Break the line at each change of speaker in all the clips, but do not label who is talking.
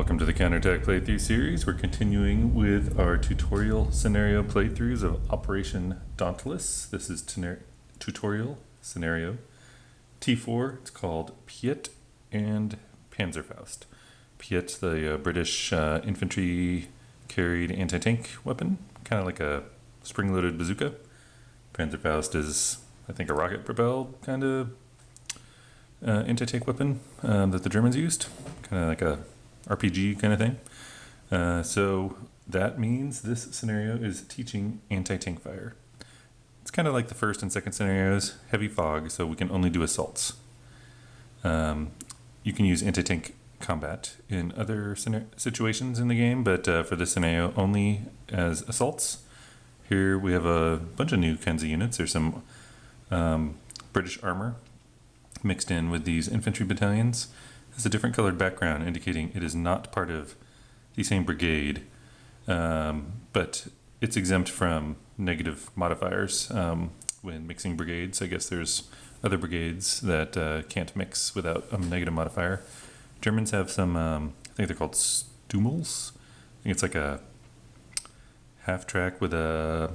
Welcome to the Counterattack Playthrough series. We're continuing with our tutorial scenario playthroughs of Operation Dauntless. This is tutorial scenario T4. It's called PIAT and Panzerfaust. PIAT's the British infantry carried anti-tank weapon, kind of like a spring-loaded bazooka. Panzerfaust is, I think, a rocket-propelled kind of anti-tank weapon that the Germans used, kind of like a RPG kind of thing. So that means this scenario is teaching anti-tank fire. It's kind of like the first and second scenarios, heavy fog, so we can only do assaults. You can use anti-tank combat in other situations in the game, but for this scenario, only as assaults. Here we have a bunch of new kinds of units. There's some British armor mixed in with these infantry battalions. It has a different colored background indicating it is not part of the same brigade, but it's exempt from negative modifiers when mixing brigades. I guess there's other brigades that can't mix without a negative modifier. Germans have some, I think they're called Stummels. I think it's like a half track with a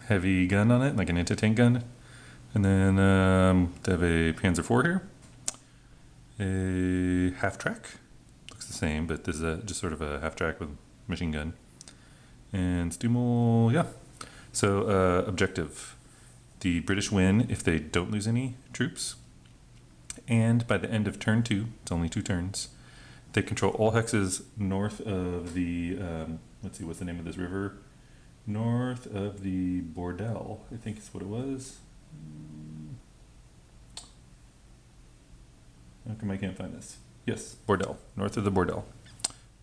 heavy gun on it, like an anti-tank gun. And then they have a Panzer IV here. A half track, looks the same, but this is just sort of a half track with machine gun. And Stummel, yeah. So objective, the British win if they don't lose any troops. And by the end of turn 2, it's only 2 turns, they control all hexes north of the, let's see, what's the name of this river? North of the Bordel, I think is what it was. How come I can't find this? Yes, Bordel, north of the Bordel,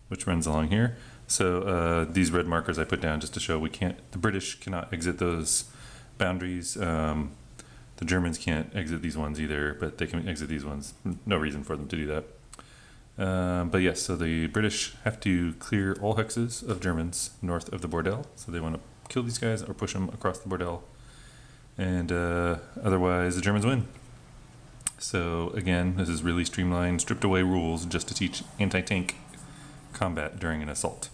which runs along here. So these red markers I put down just to show the British cannot exit those boundaries. The Germans can't exit these ones either, but they can exit these ones. No reason for them to do that. But yes, so the British have to clear all hexes of Germans north of the Bordel. So they want to kill these guys or push them across the Bordel. And otherwise the Germans win. So again, this is really streamlined, stripped away rules just to teach anti-tank combat during an assault.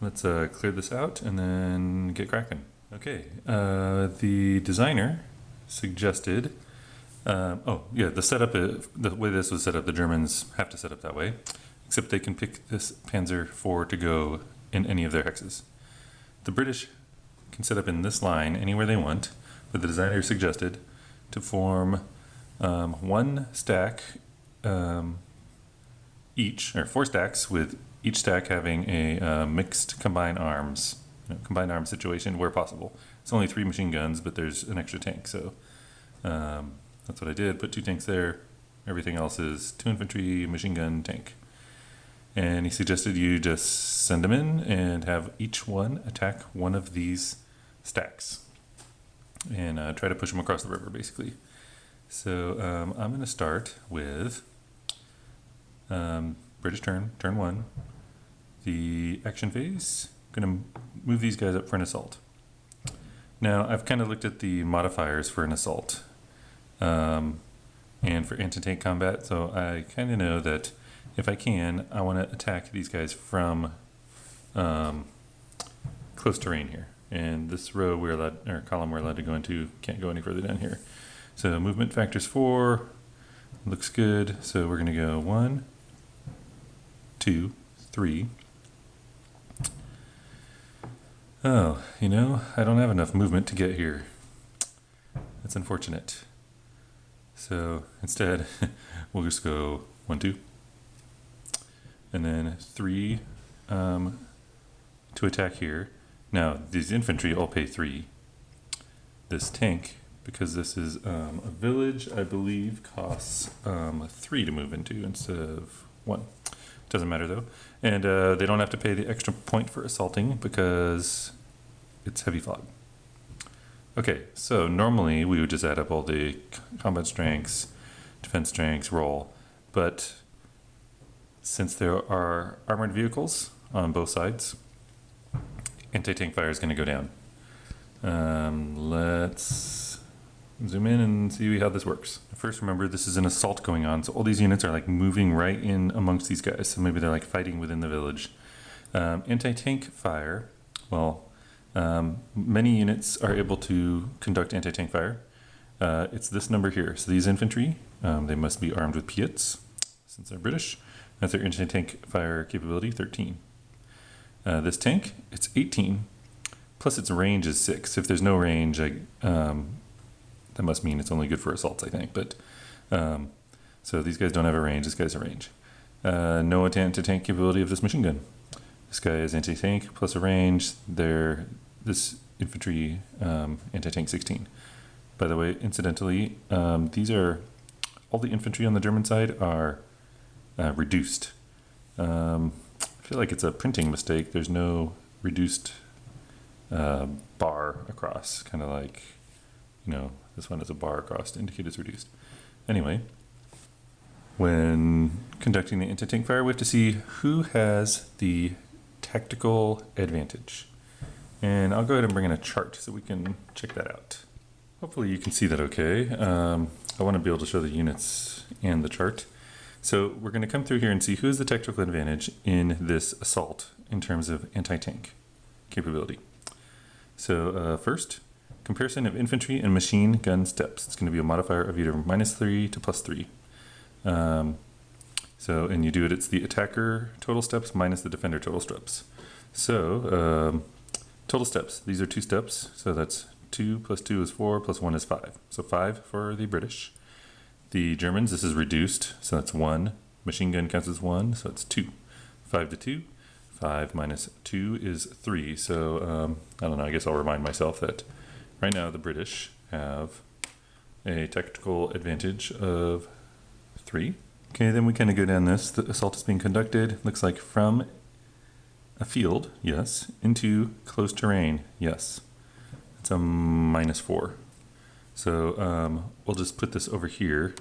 Let's clear this out and then get cracking. Okay, the designer suggested, the setup, the way this was set up, the Germans have to set up that way, except they can pick this Panzer IV to go in any of their hexes. The British can set up in this line anywhere they want, but the designer suggested to form one stack each, or 4 stacks, with each stack having a mixed combined arms situation where possible. It's only 3 machine guns, but there's an extra tank, so that's what I did. Put 2 tanks there. Everything else is 2 infantry, machine gun, tank. And he suggested you just send them in and have each one attack one of these stacks and try to push them across the river, basically. So I'm going to start with British turn 1. The action phase, I'm going to move these guys up for an assault. Now I've kind of looked at the modifiers for an assault and for anti-tank combat, so I kind of know that if I can, I want to attack these guys from close terrain here. And this row or column we're allowed to go into, can't go any further down here. So movement factors 4, looks good. So we're going to go 1, 2, 3. Oh, I don't have enough movement to get here. That's unfortunate. So instead, we'll just go 1, 2. And then 3 to attack here. Now, these infantry all pay 3. This tank, because this is a village, I believe, costs 3 to move into instead of 1. Doesn't matter though. And they don't have to pay the extra point for assaulting because it's heavy fog. Okay, so normally we would just add up all the combat strengths, defense strengths, roll, but since there are armored vehicles on both sides, anti-tank fire is going to go down. Let's zoom in and see how this works. First, remember this is an assault going on, so all these units are like moving right in amongst these guys. So maybe they're like fighting within the village. Anti-tank fire, well, many units are able to conduct anti-tank fire. It's this number here. So these infantry, they must be armed with PIATs, since they're British. That's their anti-tank fire capability, 13. This tank, it's 18, plus its range is 6. If there's no range, that must mean it's only good for assaults, I think. But so these guys don't have a range, this guy's a range. No anti-tank capability of this machine gun. This guy is anti-tank plus a range. This infantry anti-tank 16. By the way, incidentally, these are all the infantry on the German side are reduced. I feel like it's a printing mistake. There's no reduced bar across, kind of like, you know, this one is a bar across to indicate it's reduced. Anyway, when conducting the anti-tank fire, we have to see who has the tactical advantage. And I'll go ahead and bring in a chart so we can check that out. Hopefully you can see that okay. I want to be able to show the units and the chart. So we're going to come through here and see who has the tactical advantage in this assault in terms of anti-tank capability. So first, comparison of infantry and machine gun steps. It's going to be a modifier of either -3 to +3. And you do it, it's the attacker total steps minus the defender total steps. So total steps, these are 2 steps, so that's 2 plus 2 is 4 plus 1 is 5. So 5 for the British. The Germans, this is reduced, so that's 1. Machine gun counts as 1, so it's 2. 5 to 2. 5 minus 2 is 3. So I don't know, I guess I'll remind myself that right now the British have a tactical advantage of 3. Okay, then we kind of go down this. The assault is being conducted, looks like from a field, yes, into close terrain, yes. It's a -4. So we'll just put this over here.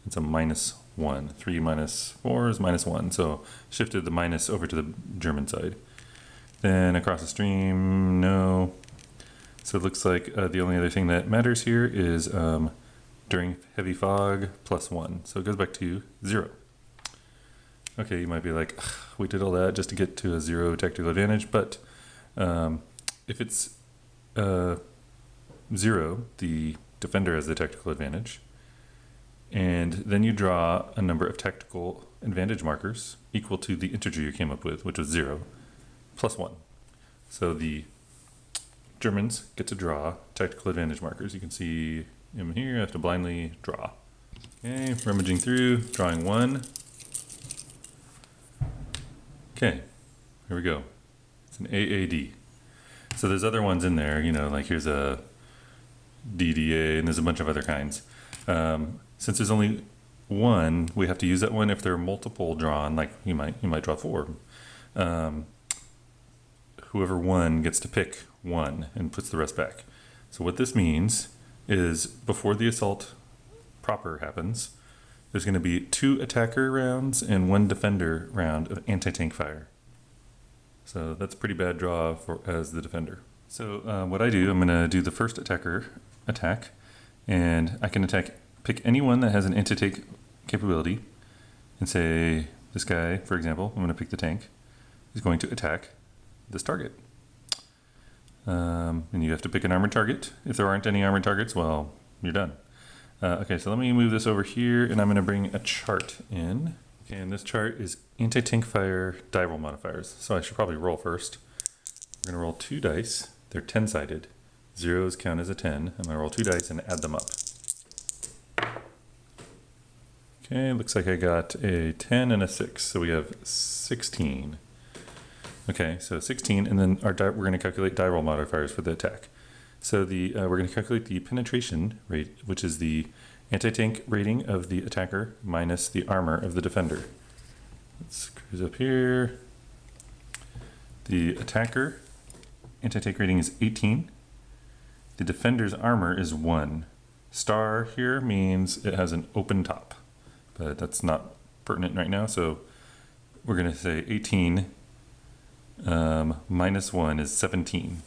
It's a -1. 3 minus 4 is -1. So shifted the minus over to the German side. Then across the stream, no. So it looks like the only other thing that matters here is during heavy fog, +1. So it goes back to 0. Okay, you might be like, we did all that just to get to a 0 tactical advantage, but if it's 0, the defender has the tactical advantage, and then you draw a number of tactical advantage markers equal to the integer you came up with, which was 0, +1. So the Germans get to draw tactical advantage markers. You can see them here. I have to blindly draw. Okay, rummaging through, drawing 1. Okay, here we go. It's an AAD. So there's other ones in there, you know, like here's a DDA, and there's a bunch of other kinds. Since there's only 1, we have to use that one. If there are multiple drawn, like you might draw 4. Whoever won gets to pick 1 and puts the rest back. So what this means is before the assault proper happens, there's going to be 2 attacker rounds and 1 defender round of anti-tank fire. So that's a pretty bad draw as the defender. So what I do, I'm going to do the first attacker attack, and I can pick anyone that has an anti-tank capability, and say this guy, for example, I'm going to pick the tank, is going to attack this target. And you have to pick an armored target. If there aren't any armored targets, well, you're done. Okay, so let me move this over here, and I'm going to bring a chart in. Okay, and this chart is anti-tank fire die roll modifiers. So I should probably roll first. We're going to roll 2 dice. They're 10-sided. Zeros count as a 10. I'm going to roll 2 dice and add them up. Okay, looks like I got a 10 and a 6, so we have 16. Okay, so 16, and then we're going to calculate die roll modifiers for the attack. So we're going to calculate the penetration rate, which is the anti-tank rating of the attacker minus the armor of the defender. Let's cruise up here. The attacker anti-tank rating is 18. The defender's armor is 1. Star here means it has an open top, but that's not pertinent right now. So we're going to say 18 minus 1 is 17.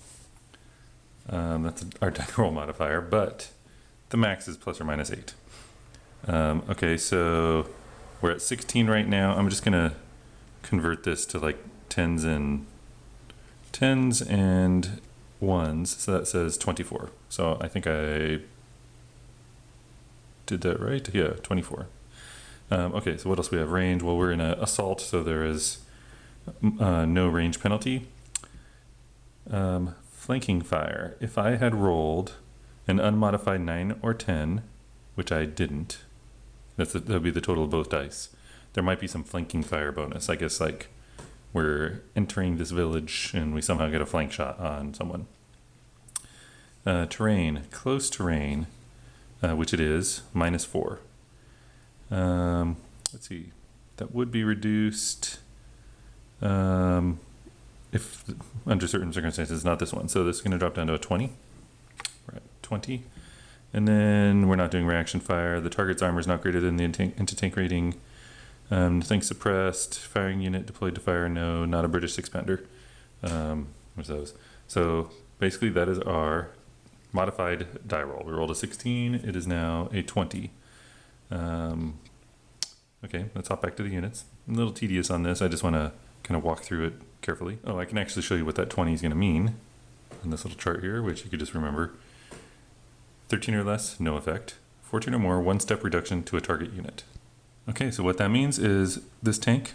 That's our die roll modifier, but the max is plus or minus 8. Okay, so we're at 16 right now. I'm just gonna convert this to like tens and ones. So that says 24. So I think I did that right. Yeah, 24. Okay, so what else we have? Range. Well, we're in an assault, so there is no range penalty. Flanking fire. If I had rolled an unmodified 9 or 10, which I didn't, that would be the total of both dice. There might be some flanking fire bonus. I guess like we're entering this village and we somehow get a flank shot on someone. Terrain. Close terrain, which it is, -4. Let's see. That would be reduced if under certain circumstances, not this one. So this is going to drop down to a 20. We're at 20. And then we're not doing reaction fire. The target's armor is not greater than the anti-tank rating. Nothing suppressed. Firing unit deployed to fire. No, not a British 6-pounder. What's those? So basically that is our modified die roll. We rolled a 16. It is now a 20. Okay, let's hop back to the units. I'm a little tedious on this. I just want to kind of walk through it carefully. Oh, I can actually show you what that 20 is going to mean in this little chart here, which you could just remember. 13 or less, no effect. 14 or more, 1-step reduction to a target unit. Okay, so what that means is this tank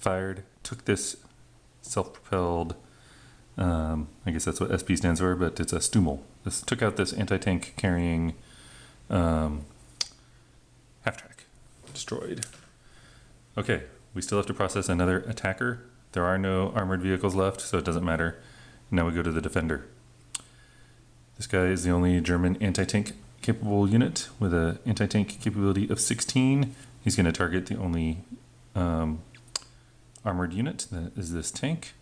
took this self-propelled, I guess that's what SP stands for, but it's a Stummel. This took out this anti-tank carrying half-track. Destroyed. Okay, we still have to process another attacker. There are no armored vehicles left, so it doesn't matter. Now we go to the defender. This guy is the only German anti-tank capable unit with an anti-tank capability of 16. He's going to target the only armored unit, that is this tank.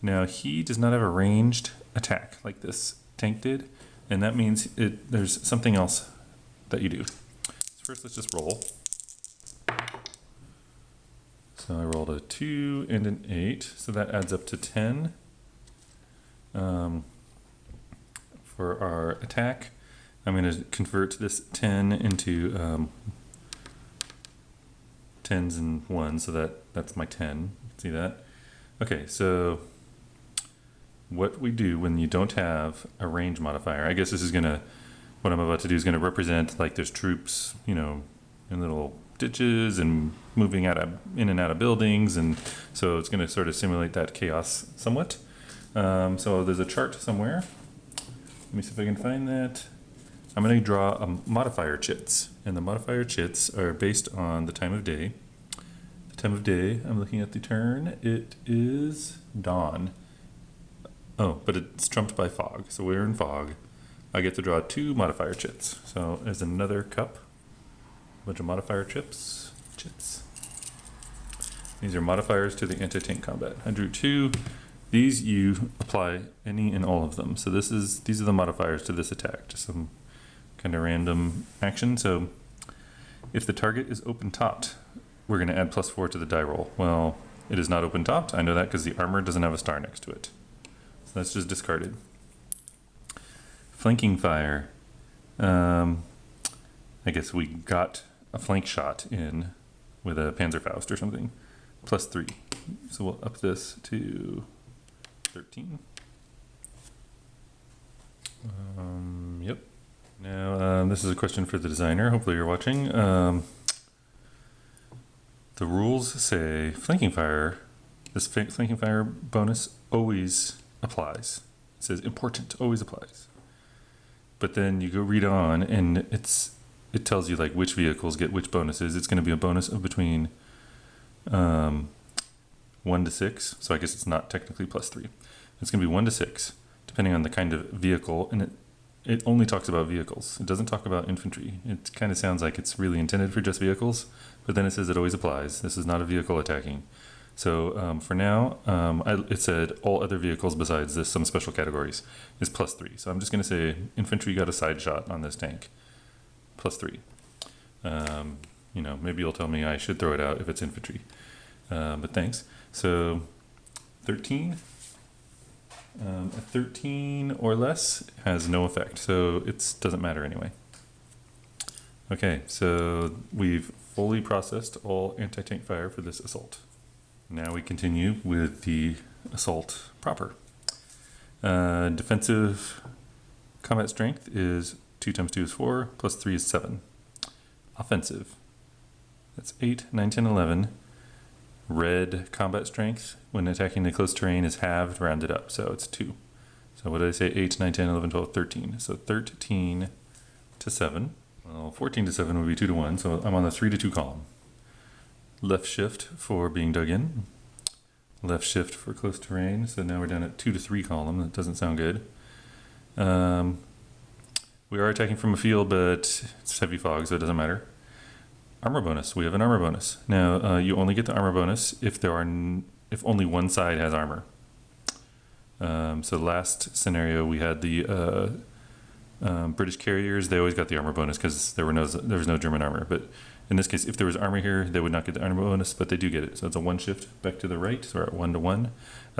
Now he does not have a ranged attack like this tank did, and that means there's something else that you do. So first let's just roll. So I rolled a 2 and an 8, so that adds up to 10. For our attack, I'm going to convert this 10 into tens and ones, so that's my 10. See that? Okay, so what we do when you don't have a range modifier, I guess this is what I'm about to do is going to represent like there's troops, in little ditches and moving in and out of buildings, and so it's going to sort of simulate that chaos somewhat. So there's a chart somewhere. Let me see if I can find that. I'm going to draw a modifier chits, and the modifier chits are based on the time of day. The time of day, I'm looking at the turn, it is dawn. Oh, but it's trumped by fog, so we're in fog. I get to draw 2 modifier chits. So there's another cup, a bunch of modifier chits. These are modifiers to the anti-tank combat. I drew 2. These you apply any and all of them. So these are the modifiers to this attack, just some kind of random action. So if the target is open topped, we're going to add +4 to the die roll. Well, it is not open topped. I know that because the armor doesn't have a star next to it. So that's just discarded. Flanking fire. I guess we got a flank shot in with a Panzerfaust or something. +3. So we'll up this to 13. Yep. Now, this is a question for the designer. Hopefully you're watching. The rules say flanking fire, this flanking fire bonus always applies. It says important, always applies. But then you go read on and it tells you like which vehicles get which bonuses. It's going to be a bonus of between 1 to 6. So I guess it's not technically +3. It's going to be 1 to 6, depending on the kind of vehicle, and it only talks about vehicles. It doesn't talk about infantry. It kind of sounds like it's really intended for just vehicles, but then it says it always applies. This is not a vehicle attacking. So for now, it said all other vehicles besides this, some special categories, is +3. So I'm just going to say infantry got a side shot on this tank, +3. Maybe you'll tell me I should throw it out if it's infantry, but thanks. So 13. A 13 or less has no effect, so it doesn't matter anyway. Okay, so we've fully processed all anti-tank fire for this assault. Now we continue with the assault proper. Defensive combat strength is 2 times 2 is 4, plus 3 is 7. Offensive, that's 8, 9, 10, 11. Red combat strength when attacking the close terrain is halved, rounded up, so it's 2. So what did I say? 8, 9, 10, 11, 12, 13. So 13 to 7. Well, 14 to 7 would be 2 to 1, so I'm on the 3 to 2 column. Left shift for being dug in. Left shift for close terrain, so now we're down at 2 to 3 column. That doesn't sound good. We are attacking from a field, but it's heavy fog, so it doesn't matter. Armor bonus. We have an armor bonus. Now, you only get the armor bonus if if only one side has armor. So last scenario, we had the British carriers. They always got the armor bonus because there was no German armor. But in this case, if there was armor here, they would not get the armor bonus, but they do get it. So it's a 1 shift back to the right. So we're at 1 to 1.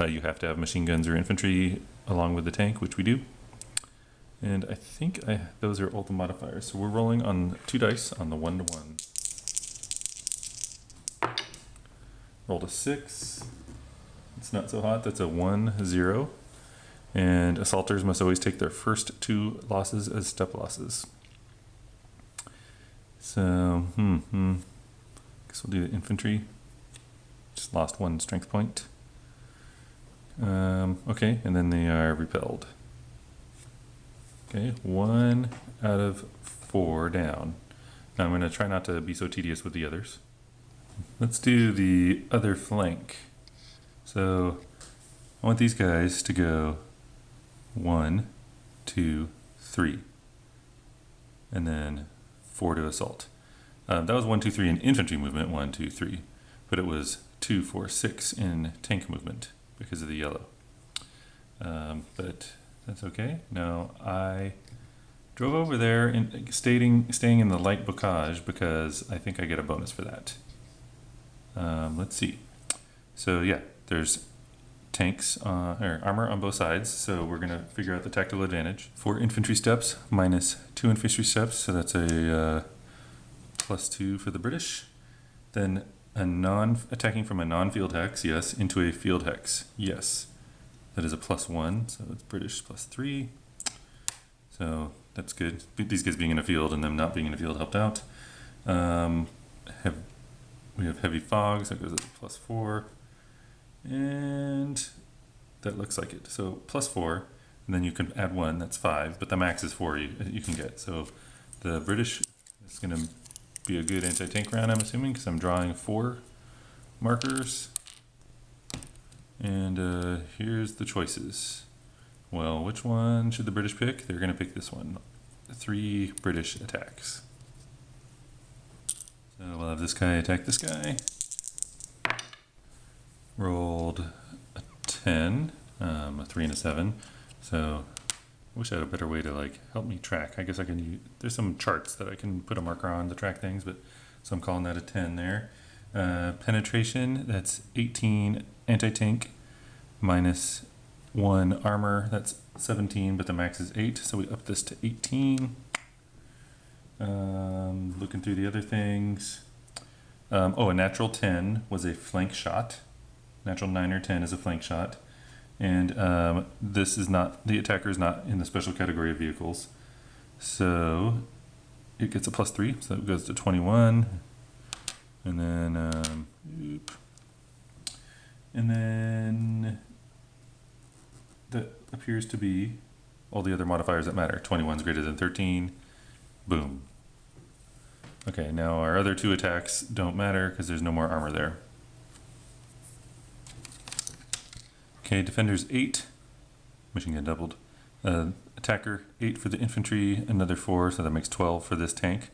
You have to have machine guns or infantry along with the tank, which we do. And I think those are all the modifiers. So we're rolling on 2 dice on the 1 to 1. Rolled a 6. It's not so hot. That's a 1, 0. And assaulters must always take their first 2 losses as step losses. So, guess we'll do the infantry. Just lost 1 strength point. Okay, and then they are repelled. Okay, 1 out of 4 down. Now I'm going to try not to be so tedious with the others. Let's do the other flank. So I want these guys to go 1, 2, 3, and then 4 to assault. That was 1, 2, 3 in infantry movement, 1, 2, 3, but it was 2, 4, 6 in tank movement because of the yellow. But that's okay. Now I drove over there and staying in the light bocage because I think I get a bonus for that. Let's see. So yeah, there's tanks or armor on both sides, so we're going to figure out the tactical advantage. 4 infantry steps minus 2 infantry steps, so that's a +2 for the British. Then attacking from a non-field hex, yes, into a field hex, yes. That is a +1, so it's British +3. So that's good. These guys being in a field and them not being in a field helped out. We have heavy fog, so it goes at +4. And that looks like it. So +4, and then you can add 1, that's 5, but the max is 4 you can get. So the British is going to be a good anti-tank round, I'm assuming, because I'm drawing 4 markers. And here's the choices. Well, which one should the British pick? They're going to pick this one. 3 British attacks. So we'll have this guy attack this guy. Rolled a 10, a 3 and a 7. So I wish I had a better way to help me track. I guess I can use, there's some charts that I can put a marker on to track things, but so I'm calling that a 10 there. Penetration, that's 18 anti-tank minus 1 armor, that's 17, but the max is 8, so we up this to 18. Looking through the other things. A natural 10 was a flank shot. Natural 9 or 10 is a flank shot. And this is not, the attacker is not in the special category of vehicles. So it gets a +3, so it goes to 21. And then, and then that appears to be all the other modifiers that matter. 21 is greater than 13. Boom. Okay, now our other 2 attacks don't matter because there's no more armor there. Okay, defenders 8, machine gun doubled. Attacker 8 for the infantry, another 4, so that makes 12 for this tank.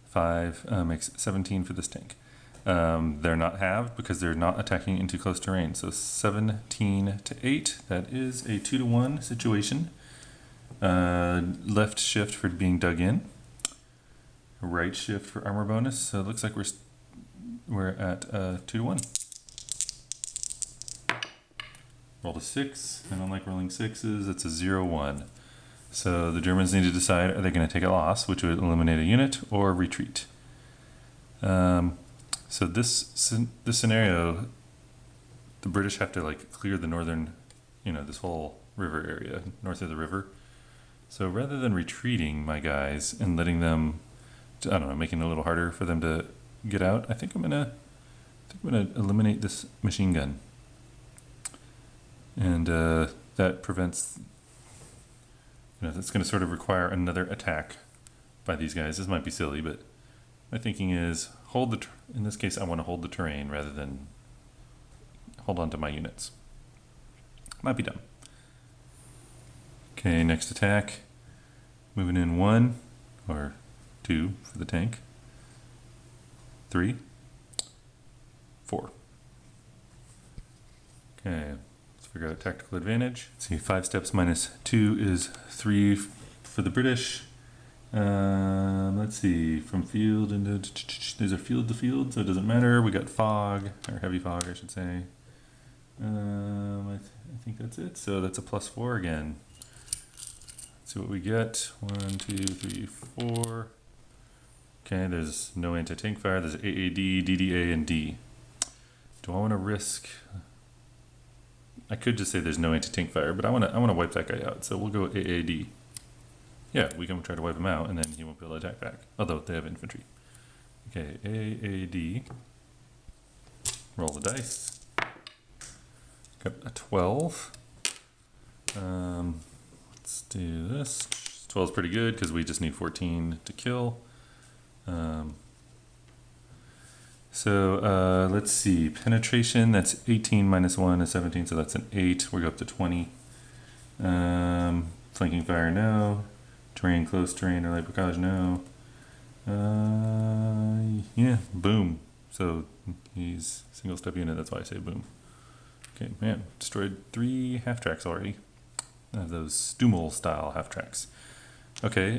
5 makes 17 for this tank. They're not halved because they're not attacking into close terrain. So 17 to 8, that is a 2 to 1 situation. Left shift for being dug in. Right shift for armor bonus. So it looks like we're at 2 to 1. Rolled a 6. I don't like rolling 6s. It's a 0-1. So the Germans need to decide, are they going to take a loss, which would eliminate a unit, or retreat? So this scenario, the British have to like clear the northern, this whole river area north of the river. So rather than retreating my guys and letting them, I don't know, making it a little harder for them to get out, I think I'm gonna eliminate this machine gun, and that prevents. That's going to sort of require another attack by these guys. This might be silly, but my thinking is in this case, I want to hold the terrain rather than hold on to my units. Might be dumb. Okay, next attack. Moving in 1 or 2 for the tank. 3, 4. Okay. Figure out tactical advantage. Let's see, 5 steps minus 2 is 3 for the British. Let's see, from field into these are field to field, so it doesn't matter. We got fog, or heavy fog, I should say. I think that's it. So that's a +4 again. Let's see what we get. 1, 2, 3, 4. Okay, there's no anti-tank fire. There's AAD, DDA, and D. Do I want to risk? I could just say there's no anti-tank fire, but I want to wipe that guy out. So we'll go AAD. Yeah, we can try to wipe him out, and then he won't be able to attack back. Although they have infantry. Okay, AAD. Roll the dice. Got a 12. Let's do this. 12 is pretty good because we just need 14 to kill. So let's see, penetration, that's 18 minus 1 is 17, so that's an 8. We'll go up to 20. Flanking fire, no. Terrain, close terrain, or light barrage, no. Yeah, boom. So he's single step unit, that's why I say boom. Okay, man, destroyed 3 half tracks already. Those Stummel style half tracks. Okay,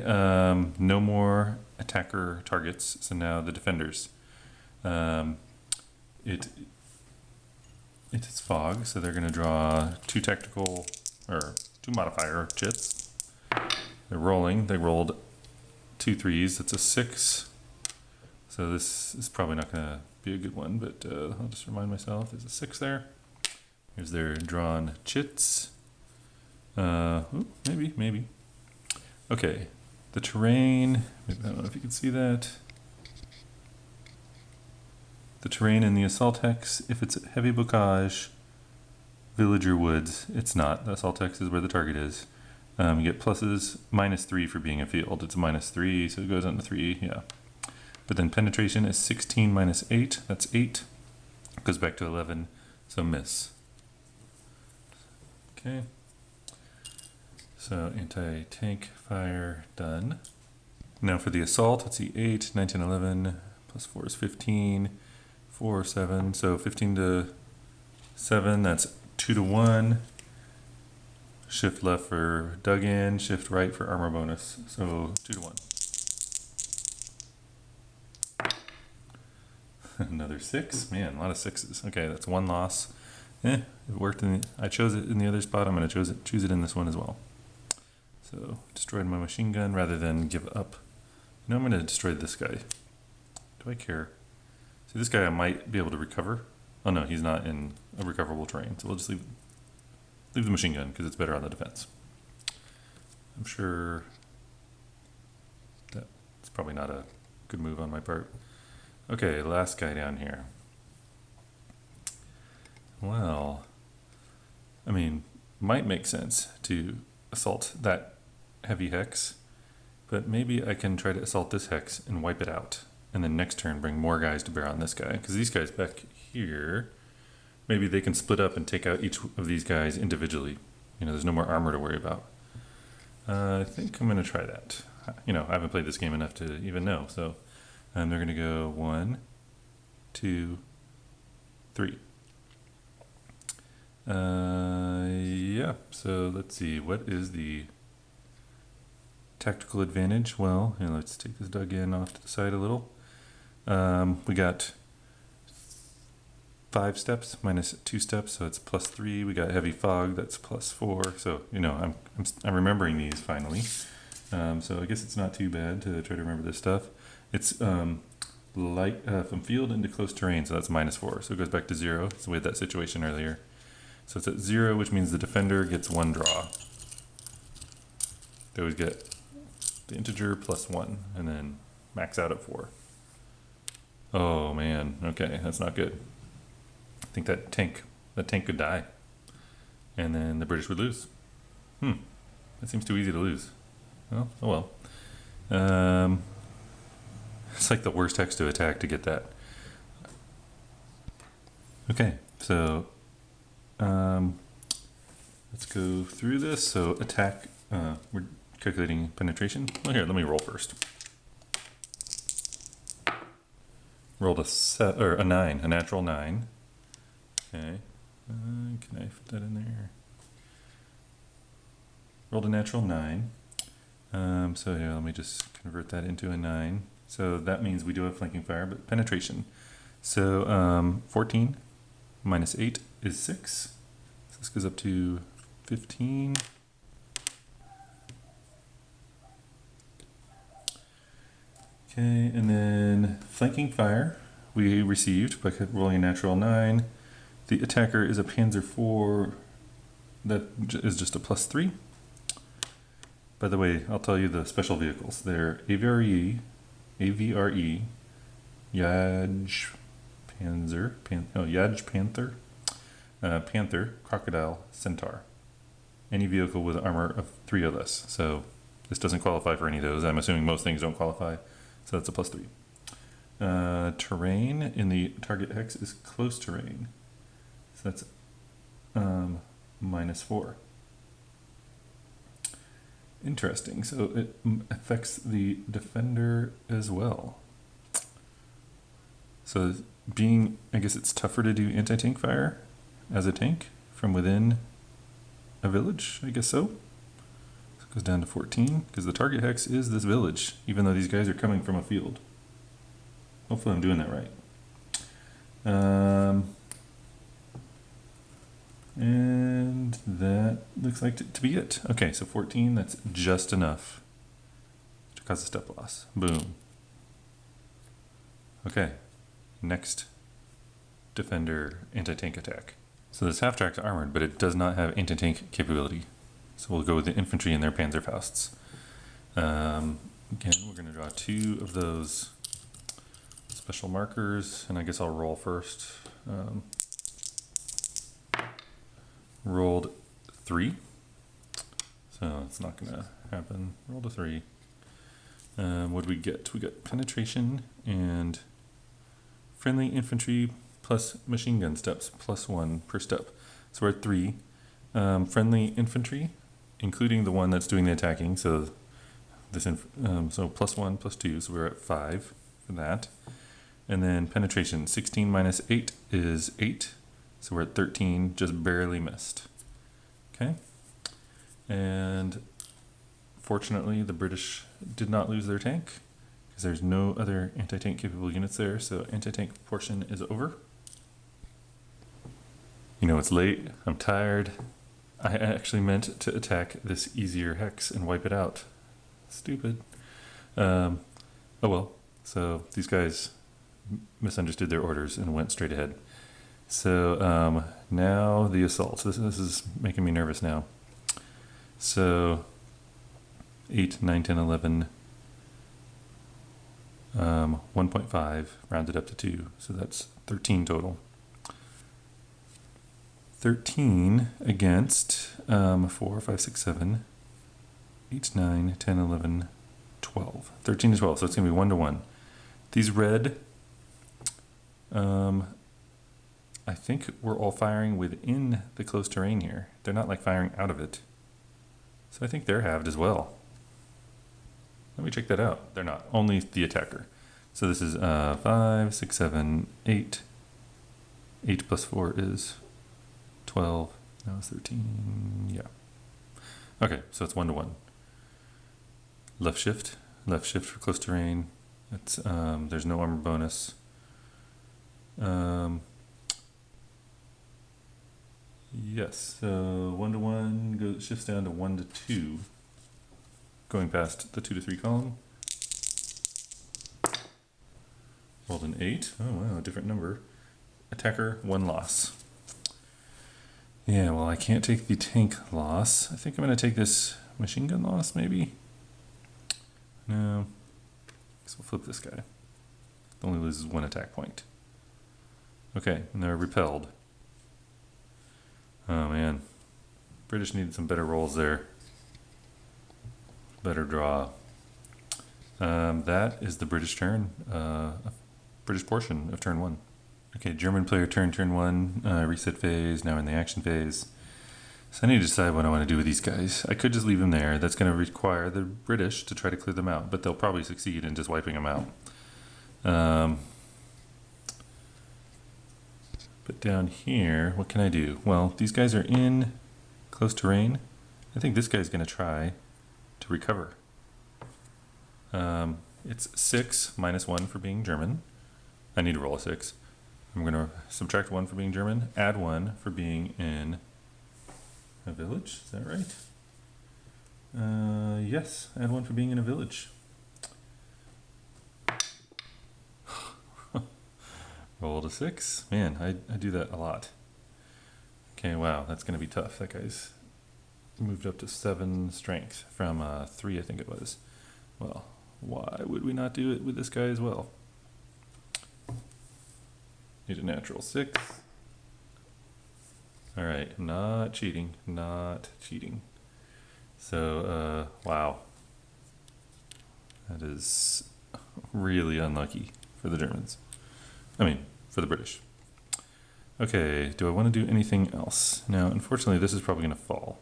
no more attacker targets, so now the defenders. It is fog, so they're going to draw 2 tactical or 2 modifier chits. They're rolling. They rolled 2 3s. That's a 6. So this is probably not going to be a good one, but I'll just remind myself there's a 6 there. Here's their drawn chits. Maybe. Okay, the terrain. I don't know if you can see that. The terrain in the assault hex, if it's heavy bocage, village or woods, it's not. The assault hex is where the target is. You get pluses, -3 for being a field. It's a -3, so it goes on to 3, yeah. But then penetration is 16 minus 8, that's 8. Goes back to 11, so miss. Okay. So anti-tank fire done. Now for the assault, let's see, 8, 19, 11, plus 4 is 15. 4, 7, so 15 to 7, that's 2 to 1. Shift left for dug in, shift right for armor bonus, so 2 to 1. Another 6, man, a lot of 6s. Okay, that's 1 loss. It worked. I chose it in the other spot. I'm going to choose it in this one as well. So destroyed my machine gun rather than give up. I'm going to destroy this guy. Do I care? See, this guy I might be able to recover. Oh no, he's not in a recoverable terrain. So we'll just leave the machine gun because it's better on the defense. I'm sure that's probably not a good move on my part. Okay, last guy down here. Well, I mean, might make sense to assault that heavy hex, but maybe I can try to assault this hex and wipe it out. And then next turn bring more guys to bear on this guy. Because these guys back here, maybe they can split up and take out each of these guys individually. There's no more armor to worry about. I think I'm going to try that. I haven't played this game enough to even know. So they're going to go 1, 2, 3. Yeah, so let's see. What is the tactical advantage? Well, let's take this dug in off to the side a little. We got 5 steps minus 2 steps, so it's +3. We got heavy fog, that's +4. So, you know, I'm remembering these finally. So I guess it's not too bad to try to remember this stuff. It's light from field into close terrain, so that's -4. So it goes back to 0. So we had that situation earlier. So it's at 0, which means the defender gets 1 draw. They always get the integer +1, and then max out at 4. Oh man, okay, that's not good. I think that tank could die, and then the British would lose. That seems too easy to lose. Well, oh well. It's like the worst hex to attack to get that. Okay, so let's go through this. So attack, we're calculating penetration. Well, here, let me roll first. Rolled a 9, a natural 9. Okay, can I fit that in there? Rolled a natural 9. So here, let me just convert that into a 9. So that means we do have flanking fire, but penetration. So 14 minus 8 is 6. So this goes up to 15. Okay, and then flanking fire we received by rolling a natural 9. The attacker is a Panzer IV that is just a +3. By the way, I'll tell you the special vehicles. They're AVRE, Yaj Panther, Panther, Crocodile, Centaur. Any vehicle with armor of 3 or less. So this doesn't qualify for any of those. I'm assuming most things don't qualify. So that's a +3. Terrain in the target hex is close terrain. So that's -4. Interesting. So it affects the defender as well. So I guess it's tougher to do anti-tank fire as a tank from within a village, I guess so. So it goes down to 14 because the target hex is this village, even though these guys are coming from a field. Hopefully I'm doing that right. And that looks like to be it. Okay, so 14, that's just enough to cause a step loss. Boom. Okay, next defender anti-tank attack. So this half-track's armored, but it does not have anti-tank capability. So we'll go with the infantry and their Panzerfausts. Again, we're going to draw 2 of those special markers, and I guess I'll roll first. Rolled 3, so it's not going to happen. Rolled a 3. What did we get? We got penetration and friendly infantry plus machine gun steps +1 per step. So we're at 3. Friendly infantry, including the one that's doing the attacking. So this so +1 +2. So we're at 5 for that. And then penetration 16 minus 8 is 8. So we're at 13, just barely missed. Okay. And fortunately, the British did not lose their tank because there's no other anti-tank capable units there. So anti-tank portion is over. You know, it's late. I'm tired. I actually meant to attack this easier hex and wipe it out. Stupid. Oh well. So these guys misunderstood their orders and went straight ahead. So now the assault. This is making me nervous now. So 8, 9, 10, 11, 1.5 rounded up to 2. So that's 13 total. 13 against 4, 5, 6, 7, 8, 9, 10, 11, 12. 13 to 12. So it's going to be 1 to 1. These red, I think we're all firing within the close terrain here. They're not like firing out of it. So I think they're halved as well. Let me check that out. They're not. Only the attacker. So this is 5, 6, 7, 8. 8 plus 4 is 12. That was 13. Yeah. Okay, so it's 1 to 1. Left shift for close terrain. It's there's no armor bonus. Yes, so 1 to 1 shifts down to 1 to 2, going past the 2 to 3 column. Rolled an 8. Oh wow, a different number. Attacker, 1 loss. Yeah, well, I can't take the tank loss. I think I'm going to take this machine gun loss, maybe? No. So we'll flip this guy. Only loses 1 attack point. Okay, and they're repelled. Oh man. British needed some better rolls there. Better draw. That is the British turn. British portion of turn 1. Okay, German player turn 1, reset phase, now in the action phase. So I need to decide what I want to do with these guys. I could just leave them there. That's going to require the British to try to clear them out, but they'll probably succeed in just wiping them out. But down here, what can I do? Well, these guys are in close terrain. I think this guy's going to try to recover. It's 6 minus 1 for being German. I need to roll a 6. I'm going to subtract 1 for being German, add 1 for being in a village. Is that right? Yes, add 1 for being in a village. Rolled a 6. Man, I do that a lot. Okay, wow, that's going to be tough. That guy's moved up to 7 strength from 3, I think it was. Well, why would we not do it with this guy as well? Need a natural 6. All right, not cheating, not cheating. So, wow. That is really unlucky for the Germans. I mean, for the British. Okay, do I want to do anything else? Now, unfortunately, this is probably going to fall.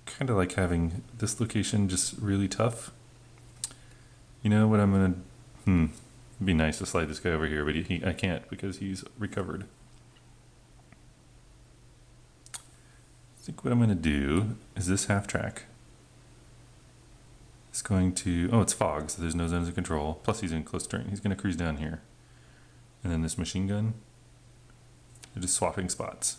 Kind of like having this location just really tough. You know what I'm going to... It'd be nice to slide this guy over here, but I can't because he's recovered. I think what I'm going to do is this half track. It's going to... Oh, it's fog, so there's no zones of control. Plus he's in close terrain. He's going to cruise down here. And then this machine gun. They're just swapping spots.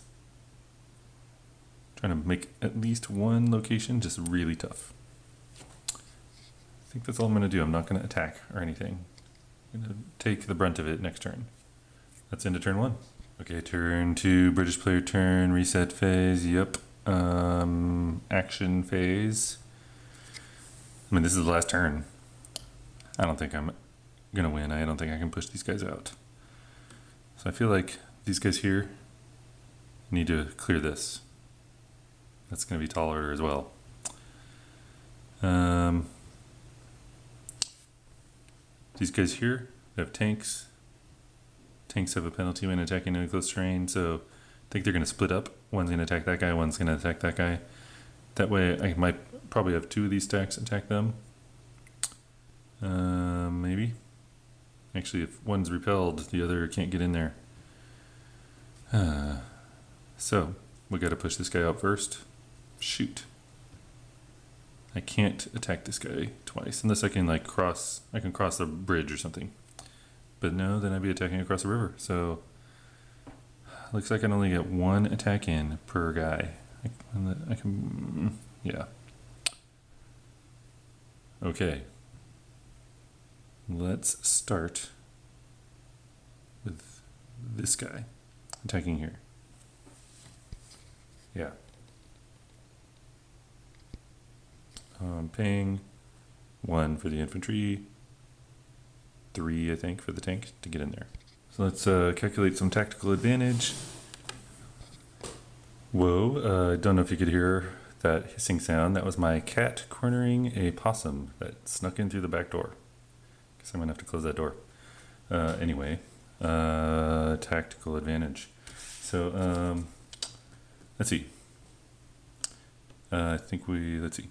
Trying to make at least one location just really tough. I think that's all I'm going to do. I'm not going to attack or anything. I'm going to take the brunt of it next turn. That's into turn 1. Okay, turn 2, British player turn, reset phase, yep. Action phase. I mean, this is the last turn. I don't think I'm going to win. I don't think I can push these guys out. So I feel like these guys here need to clear this. That's going to be taller as well. These guys here have tanks. Tanks have a penalty when attacking in a close terrain, so I think they're going to split up. One's going to attack that guy, one's going to attack that guy. That way I might probably have 2 of these stacks attack them. Maybe. Actually, if one's repelled, the other can't get in there. So, we got to push this guy out first. Shoot. I can't attack this guy twice unless I can like cross. I can cross the bridge or something. But no, then I'd be attacking across the river. So looks like I can only get 1 attack in per guy. I can, yeah. Okay. Let's start with this guy attacking here. Yeah. Paying 1 for the infantry, 3 I think for the tank to get in there. So let's calculate some tactical advantage. Whoa, I don't know if you could hear that hissing sound. That was my cat cornering a possum that snuck in through the back door. Guess I'm gonna have to close that door. Anyway, tactical advantage. So let's see. I think let's see.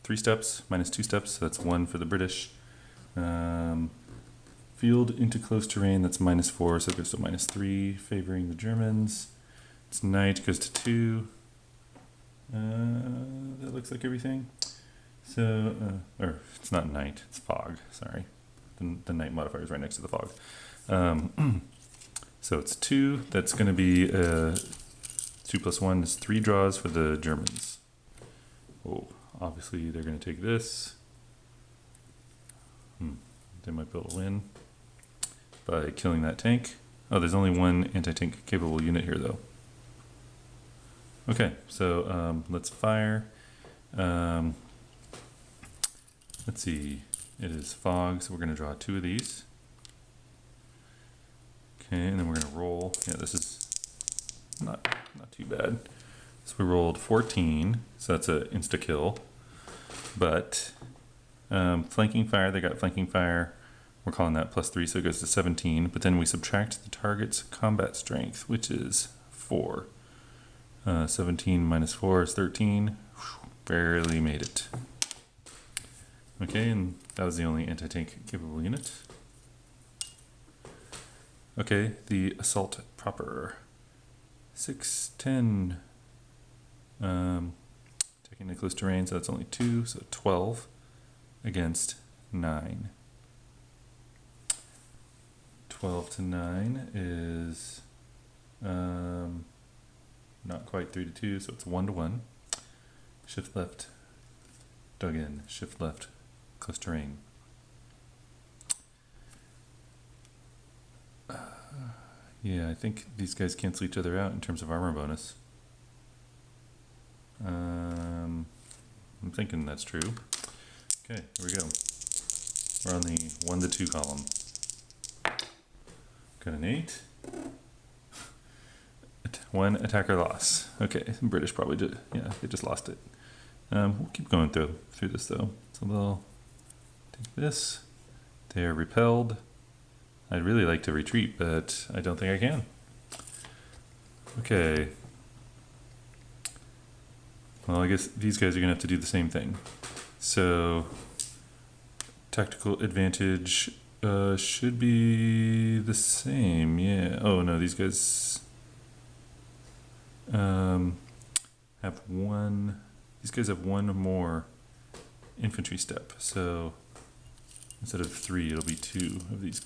3 steps minus 2 steps, so that's 1 for the British. Field into close terrain, that's -4, so it goes to -3, favoring the Germans. It's night, goes to 2. That looks like everything. So, or it's not night, it's fog, sorry. The night modifier is right next to the fog. So it's 2. That's going to be 2 plus 1 is 3 draws for the Germans. Oh, obviously they're going to take this. They might be able to win by killing that tank. Oh, there's only one anti-tank capable unit here, though. Okay, so let's fire. Let's see. It is fog, so we're going to draw 2 of these. Okay, and then we're going to roll. Yeah, this is not too bad. So we rolled 14, so that's an insta-kill. But flanking fire, they got flanking fire. We're calling that +3, so it goes to 17. But then we subtract the target's combat strength, which is 4. 17 minus 4 is 13. Barely made it. Okay, and that was the only anti-tank capable unit. Okay, the assault proper. 6, 10. Taking the close terrain, so that's only 2, so 12 against 9. 12 to 9 is not quite 3 to 2, so it's 1 to 1. Shift left, dug in. Shift left, close terrain. Yeah, I think these guys cancel each other out in terms of armor bonus. I'm thinking that's true. Okay, here we go. We're on the 1 to 2 column. Got an 8. 1 attacker loss. Okay, the British probably did. Yeah, they just lost it. We'll keep going through this though. So they'll take this. They are repelled. I'd really like to retreat, but I don't think I can. Okay. Well, I guess these guys are gonna have to do the same thing. So tactical advantage should be the same. Yeah. Oh no, these guys have one. These guys have 1 more infantry step. So instead of 3, it'll be 2 of these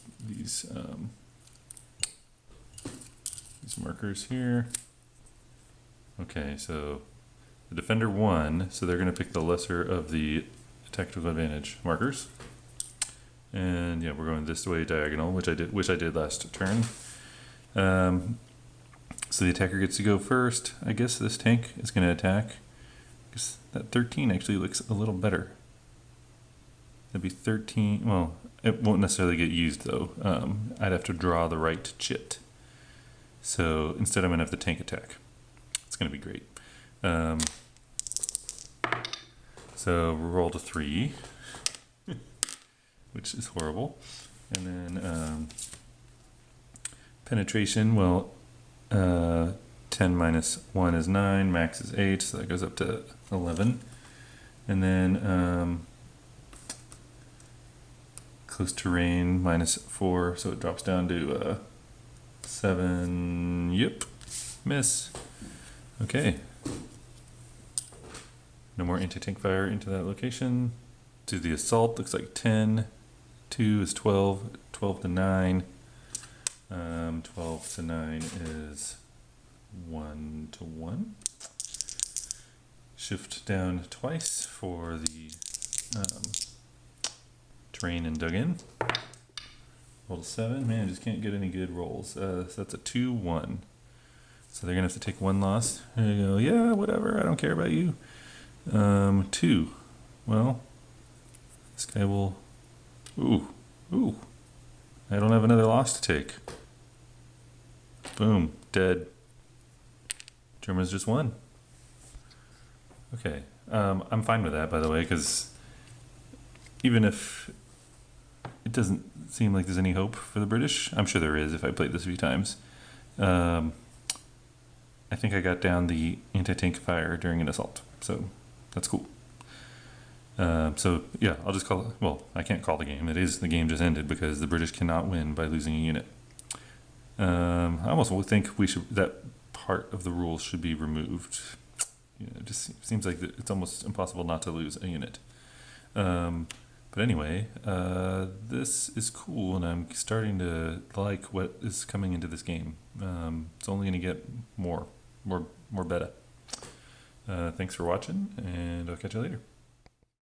markers here. Okay, so the defender won, so they're going to pick the lesser of the tactical advantage markers. And yeah, we're going this way diagonal, which I did last turn. So the attacker gets to go first. I guess this tank is going to attack. Because that 13 actually looks a little better. That'd be 13. Well, it won't necessarily get used though. I'd have to draw the right chit. So instead, I'm going to have the tank attack. It's going to be great. So roll to 3, which is horrible. And then penetration, well, 10 minus 1 is 9, max is 8, so that goes up to 11. And then close terrain, minus 4, so it drops down to 7. Yep, miss. Okay. No more anti-tank fire into that location. Do the assault, looks like 10. 2 is 12. 12 to 9. 12 to 9 is 1 to 1. Shift down twice for the terrain and dug in. Roll to 7. Man, I just can't get any good rolls. So that's a 2-1. So they're gonna have to take 1 loss. There you go. Yeah, whatever. I don't care about you. 2. Well, this guy will. Ooh. I don't have another loss to take. Boom, dead. Germans just won. Okay, I'm fine with that, by the way, because even if it doesn't seem like there's any hope for the British, I'm sure there is if I played this a few times. I think I got down the anti-tank fire during an assault, so that's cool. So yeah, I'll just call it. Well, I can't call the game. The game just ended because the British cannot win by losing a unit. I almost think that part of the rules should be removed. You know, it just seems like it's almost impossible not to lose a unit. But anyway, this is cool, and I'm starting to like what is coming into this game. It's only going to get more better. Thanks for watching, and I'll catch you later.